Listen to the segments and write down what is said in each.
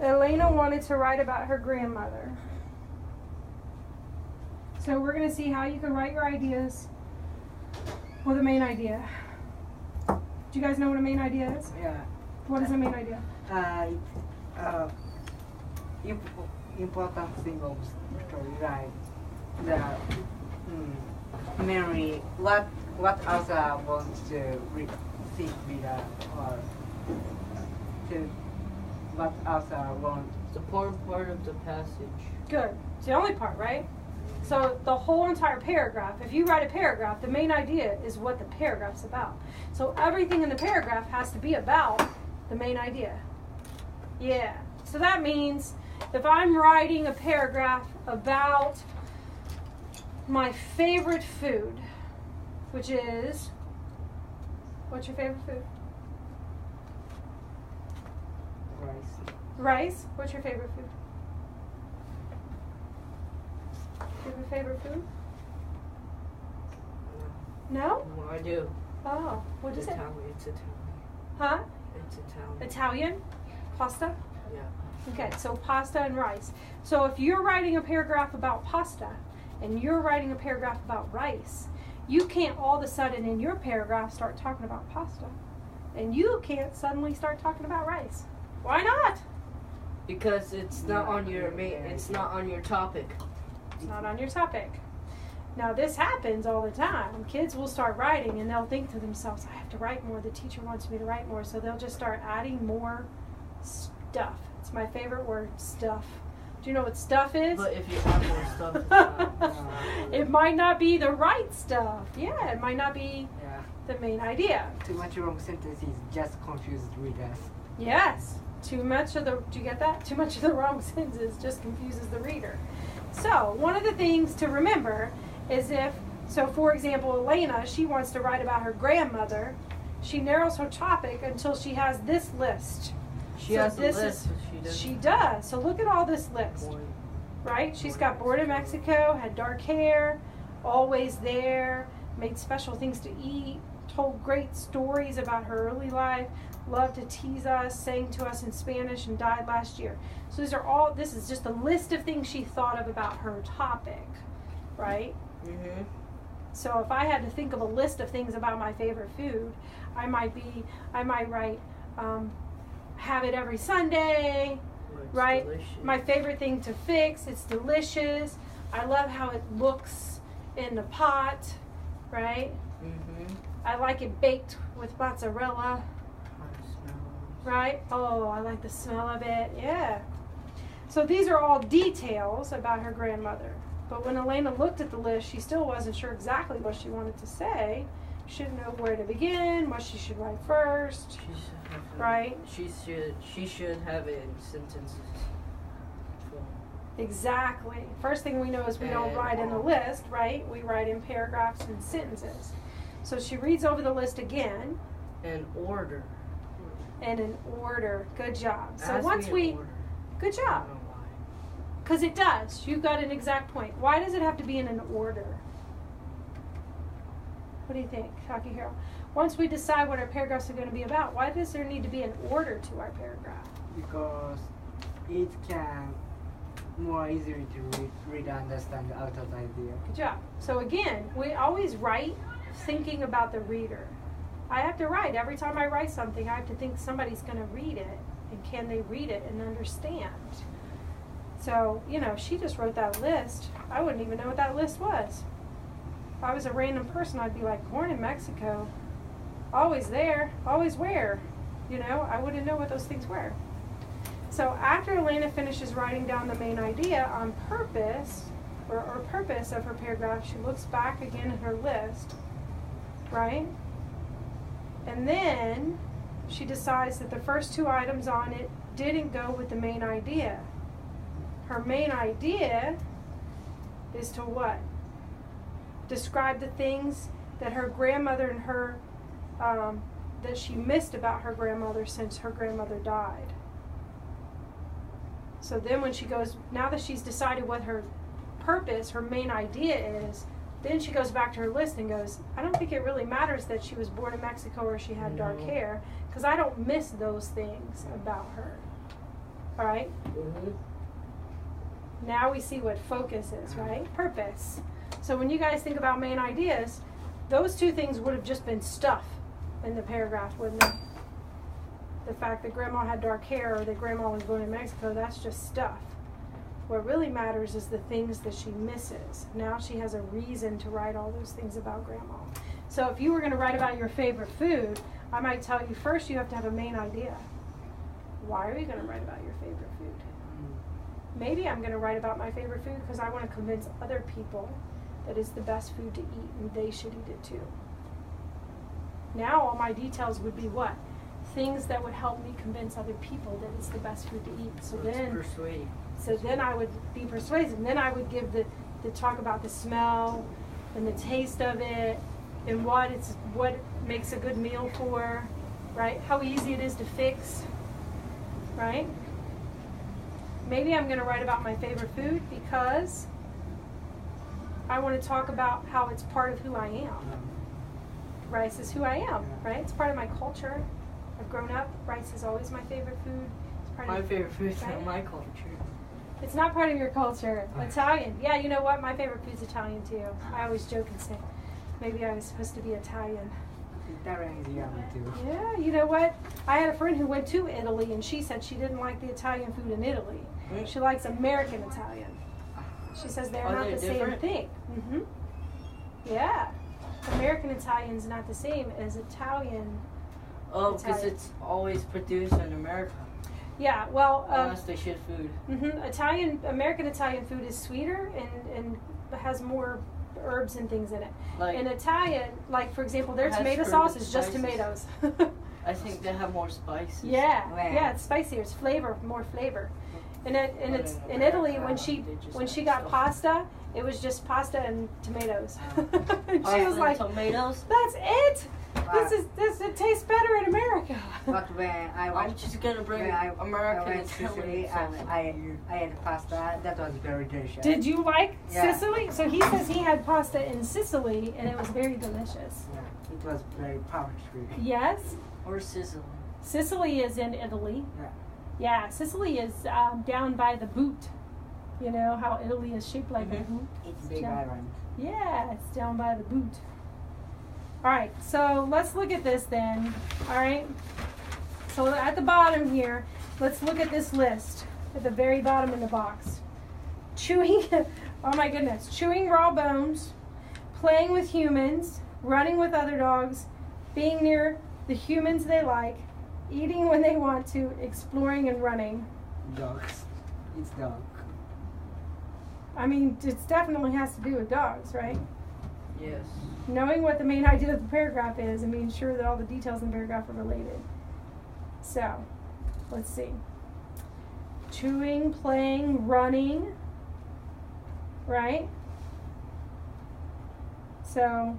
Elena wanted to write about her grandmother. So we're going to see how you can write your ideas with a main idea. Do you guys know what a main idea is? Yeah. What is a main idea? Important thing of story, right? The memory. What author wants to think reader or to what author wants. The important part of the passage. Good. It's the only part, right? So the whole entire paragraph, if you write a paragraph, the main idea is what the paragraph's about. So everything in the paragraph has to be about the main idea. Yeah. So that means if I'm writing a paragraph about my favorite food, which is, what's your favorite food? Rice. Rice? What's your favorite food? Do you have a favorite food? No? Well, I do. Oh, what is it? Italian. It's Italian. Huh? It's Italian. Italian? Pasta? Yeah. Okay, so pasta and rice. So if you're writing a paragraph about pasta and you're writing a paragraph about rice, you can't all of a sudden in your paragraph start talking about pasta. And you can't suddenly start talking about rice. Why not? Because it's not on your it's not on your topic. It's not on your topic. Now this happens all the time. Kids will start writing and they'll think to themselves, I have to write more. The teacher wants me to write more. So they'll just start adding more stuff. It's my favorite word, stuff. Do you know what stuff is? But if you have more stuff, it's not. It might not be the right stuff. Yeah, it might not be Yeah. the main idea. Too much wrong sentences just confused readers. Yes. Too much of the, do you get that? Too much of the wrong sentences just confuses the reader. So, one of the things to remember is so for example, Elena, she wants to write about her grandmother. She narrows her topic until she has this list. She So has a this list, is- but she doesn't. She does. So look at all this list. Point. Right? She's got born in Mexico, had dark hair, always there, made special things to eat, told great stories about her early life, loved to tease us, sang to us in Spanish, and died last year. So this is just a list of things she thought of about her topic, right? Mm-hmm. So if I had to think of a list of things about my favorite food, I might write, have it every Sunday, It's right? delicious. My favorite thing to fix, it's delicious. I love how it looks in the pot, right? Mm-hmm. I like it baked with mozzarella, right? Oh, I like the smell of it, yeah. So these are all details about her grandmother. But when Elena looked at the list, she still wasn't sure exactly what she wanted to say. She didn't know where to begin, what she should write first, right? She should have it in sentences. Exactly. First thing we know is we don't write in a list, right? We write in paragraphs and sentences. So she reads over the list again. In order. And in order. Good job. So Ask once me we, in order. good I job. don't know why. Because it does. You've got an exact point. Why does it have to be in an order? What do you think, Takahiro? Once we decide what our paragraphs are going to be about, why does there need to be an order to our paragraph? Because it can more easily to read and understand the author's idea. Good job. So again, we always write thinking about the reader. I have to write. Every time I write something, I have to think somebody's going to read it. And can they read it and understand? So, she just wrote that list. I wouldn't even know what that list was. If I was a random person, I'd be like, born in Mexico. Always there. Always where? I wouldn't know what those things were. So after Elena finishes writing down the main idea on purpose, or purpose of her paragraph, she looks back again at her list, right? And then she decides that the first two items on it didn't go with the main idea. Her main idea is to what? Describe the things that her grandmother and her, that she missed about her grandmother since her grandmother died. So then when she goes, now that she's decided what her purpose, her main idea is, then she goes back to her list and goes, I don't think it really matters that she was born in Mexico or she had dark hair, because I don't miss those things about her. All right? Mm-hmm. Now we see what focus is, right? Purpose. So when you guys think about main ideas, those two things would have just been stuff in the paragraph, wouldn't they? The fact that grandma had dark hair or that grandma was born in Mexico, that's just stuff. What really matters is the things that she misses. Now she has a reason to write all those things about grandma. So if you were going to write about your favorite food, I might tell you first you have to have a main idea. Why are you going to write about your favorite food? Maybe I'm going to write about my favorite food because I want to convince other people that it's the best food to eat and they should eat it too. Now all my details would be what? Things that would help me convince other people that it's the best food to eat. So then I would be persuasive. And then I would give the talk about the smell and the taste of it and what makes a good meal for, right? How easy it is to fix, right? Maybe I'm going to write about my favorite food because I want to talk about how it's part of who I am. Rice is who I am, right? It's part of my culture. I've grown up. Rice is always my favorite food. It's part My of, favorite food's right? not my culture. It's not part of your culture. Italian. Yeah, you know what? My favorite food's Italian too. I always joke and say, maybe I was supposed to be Italian. Italian is yummy too. Yeah, you know what? I had a friend who went to Italy and she said she didn't like the Italian food in Italy. She likes American Italian. She says they're not the same thing. Mm-hmm. Yeah. American Italian's not the same as Italian. Oh, because it's always produced in America. Yeah, well, Unless they ship food. American Italian food is sweeter and has more herbs and things in it. Like, in Italian, like for example, their It has tomato herbs sauce and is just spices. tomatoes. I think they have more spices. Yeah, it's spicier. It's more flavor. And it's in Italy when she got pasta, it was just pasta and tomatoes. And she was like, tomatoes. "That's it. It tastes better in America." But when I I'm went, just gonna bring when I American went to Sicily Italian and I had pasta, that was very delicious. Did you like Yeah. Sicily? So he says he had pasta in Sicily and it was very delicious. Yeah, it was very powerful. Yes, or Sicily. Sicily is in Italy. Yeah. Yeah, Sicily is down by the boot. You know how Italy is shaped like a boot? It's big down- island. Yeah, it's down by the boot. All right, so let's look at this then. All right, so at the bottom here, let's look at this list at the very bottom in the box. Chewing, oh my goodness, chewing raw bones, playing with humans, running with other dogs, being near the humans they like, eating when they want to, exploring and running. Dogs. It's dog. I mean, it definitely has to do with dogs, right? Yes. Knowing what the main idea of the paragraph is and being sure that all the details in the paragraph are related. So, let's see. Chewing, playing, running, right? So,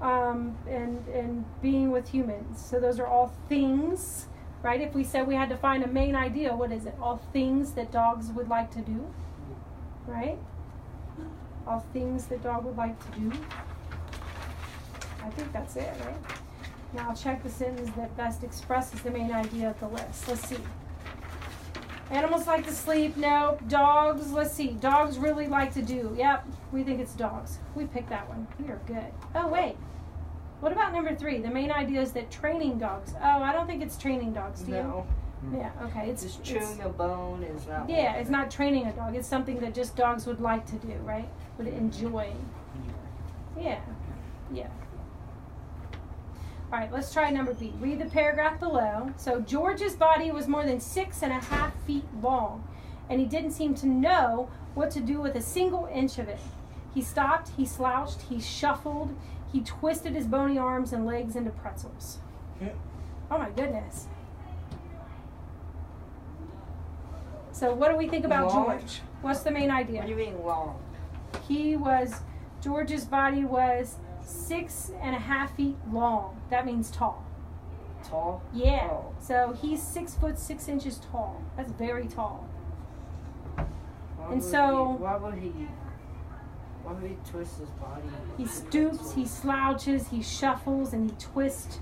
and being with humans. So those are all things, right? If we said we had to find a main idea, what is it? All things that dogs would like to do, right? All things that dog would like to do. I think that's it, right? Now I'll check the sentence that best expresses the main idea of the list. Let's see. Animals like to sleep. No. Dogs, let's see. Dogs really like to do. Yep, we think it's dogs. We picked that one. We are good. Oh, wait. What about number 3? The main idea is that training dogs. Oh, I don't think it's training dogs, do you? No. Yeah, okay. It's Just chewing a bone is not. yeah, it's not training a dog. It's something that just dogs would like to do, right? Would enjoy. Yeah. Yeah. All right, let's try number B. Read the paragraph below. So George's body was more than 6.5 feet long, and he didn't seem to know what to do with a single inch of it. He stopped, he slouched, he shuffled, he twisted his bony arms and legs into pretzels. Oh my goodness. So what do we think about Long? George? What's the main idea? What do you mean long? George's body was 6.5 feet long. That means tall. Tall? Yeah. Oh. So he's 6 foot 6 inches tall. That's very tall. Why And would so- Why would he twist his body? He stoops, he slouches, he shuffles, and he twists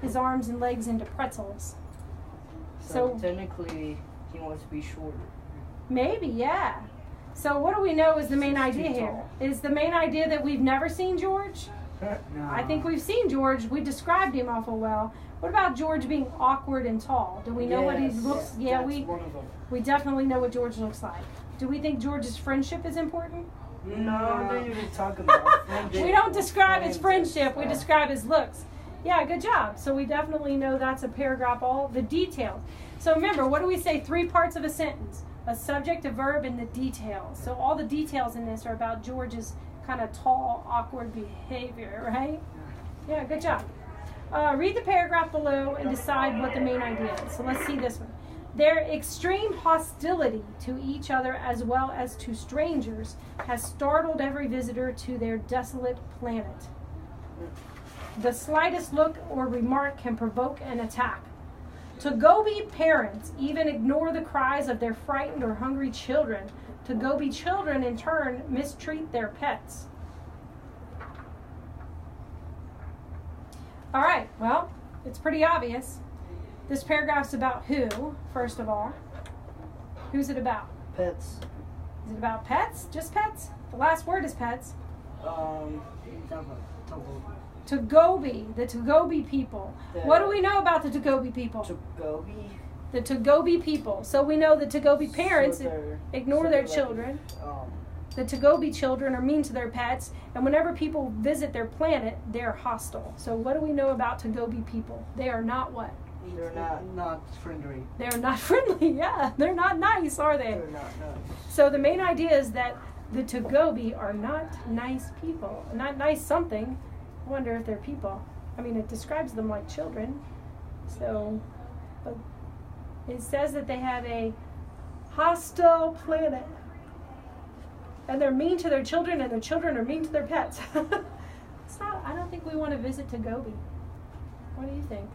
his arms and legs into pretzels. So So- technically, He wants to be shorter. Maybe, yeah. So what do we know is the main idea here? tall. Is the main idea that we've never seen George? No. I think we've seen George. We described him awful well. What about George being awkward and tall? Do we know what he Yes, looks? Yeah, that's one of them. we definitely know what George looks like. Do we think George's friendship is important? No, they didn't talk about friendship. We don't describe his Friends friendship. We and stuff. describe his looks. Yeah, good job. So we definitely know that's a paragraph. All the details. So remember, what do we say? 3 parts of a sentence: a subject, a verb, and the details. So all the details in this are about George's kind of tall, awkward behavior, right? Yeah, good job. Read the paragraph below and decide what the main idea is. So let's see this one. Their extreme hostility to each other as well as to strangers has startled every visitor to their desolate planet. The slightest look or remark can provoke an attack. Togobi parents even ignore the cries of their frightened or hungry children. Togobi children, in turn, mistreat their pets. All right, well, it's pretty obvious. This paragraph's about who, first of all? Who's it about? Pets. Is it about pets? Just pets? The last word is pets. Togobi, the Togobi people. What do we know about the Togobi people? Togobi. The Togobi people. So we know the Togobi parents ignore their children. The Togobi children are mean to their pets, and whenever people visit their planet, they're hostile. So what do we know about Togobi people? They are not what? They're not friendly. They're not friendly, yeah. They're not nice, are they? They're not nice. So the main idea is that the Togobi are not nice people. Not nice something. I wonder if they're people. I mean, it describes them like children. So, but it says that they have a hostile planet. And they're mean to their children, and their children are mean to their pets. It's not, I don't think we want to visit Togobi. What do you think?